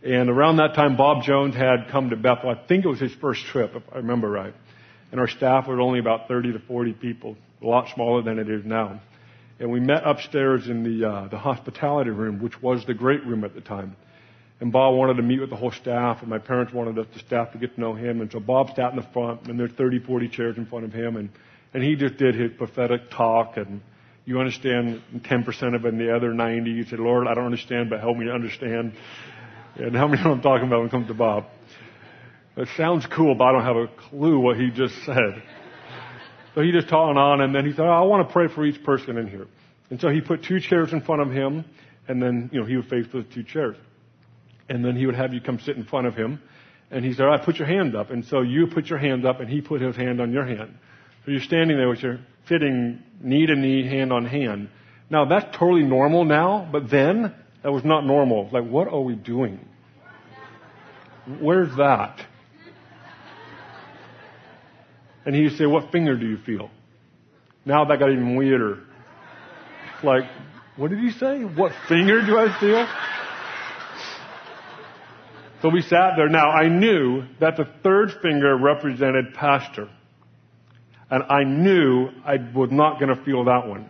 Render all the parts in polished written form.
And around that time, Bob Jones had come to Bethel. I think it was his first trip, if I remember right. And our staff was only about 30 to 40 people, a lot smaller than it is now. And we met upstairs in the hospitality room, which was the great room at the time. And Bob wanted to meet with the whole staff, and my parents wanted the staff to get to know him. And so Bob sat in the front, and there's 30, 40 chairs in front of him, and he just did his prophetic talk. And you understand 10% of it, and the other 90, you said, Lord, I don't understand, but help me to understand. And how many know what I'm talking about when it comes to Bob? It sounds cool, but I don't have a clue what he just said. So he just talked on, and then he said, I want to pray for each person in here. And so he put 2 chairs in front of him, and then, he would face those 2 chairs. And then he would have you come sit in front of him. And he said, all right, put your hand up. And so you put your hand up, and he put his hand on your hand. So you're standing there with your sitting knee to knee, hand on hand. Now, that's totally normal now, but then that was not normal. Like, what are we doing? Where's that? And he would say, what finger do you feel? Now that got even weirder. Like, what did he say? What finger do I feel? So we sat there. Now, I knew that the 3rd finger represented pastor. And I knew I was not going to feel that one.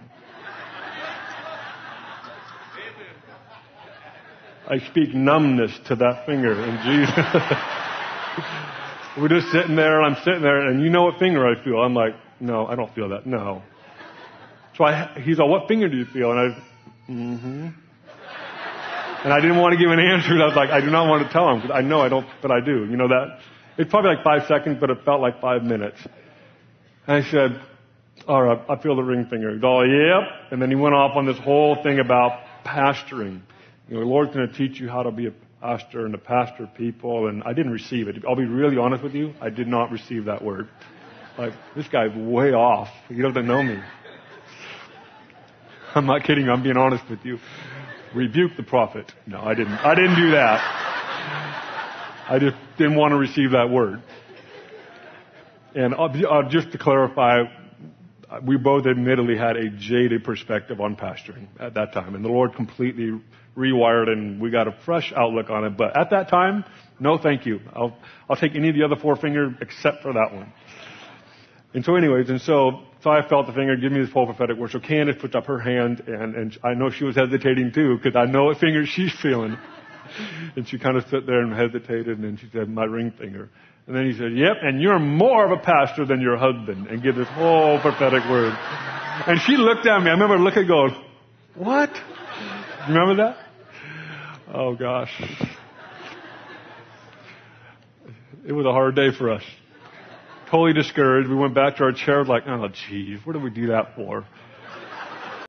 I speak numbness to that finger in Jesus. We're just sitting there, and I'm sitting there, and you know what finger I feel? I'm like, no, I don't feel that. No. So he's like, what finger do you feel? And And I didn't want to give an answer. I was like, I do not want to tell him, because I know I don't, but I do. You know that? It's probably like 5 seconds, but it felt like 5 minutes. And I said, all right, I feel the ring finger. He's all, yep. And then he went off on this whole thing about pastoring. The Lord's going to teach you how to be a pastor and to pastor people. And I didn't receive it. I'll be really honest with you. I did not receive that word. Like, this guy's way off. He doesn't know me. I'm not kidding. I'm being honest with you. Rebuke the prophet. No, I didn't. I didn't do that. I just didn't want to receive that word. And just to clarify, we both admittedly had a jaded perspective on pastoring at that time. And the Lord completely rewired, and we got a fresh outlook on it. But at that time, no thank you. I'll take any of the other 4 fingers except for that one. And so anyways, so I felt the finger give me this whole prophetic word. So Candace puts up her hand, and I know she was hesitating too, because I know what finger she's feeling. And she kind of sat there and hesitated, and then she said, my ring finger. And then he said, yep, and you're more of a pastor than your husband, and give this whole prophetic word. And she looked at me. I remember looking and going, what? You remember that? Oh, gosh. It was a hard day for us. Totally discouraged. We went back to our chairs like, oh, geez, what did we do that for?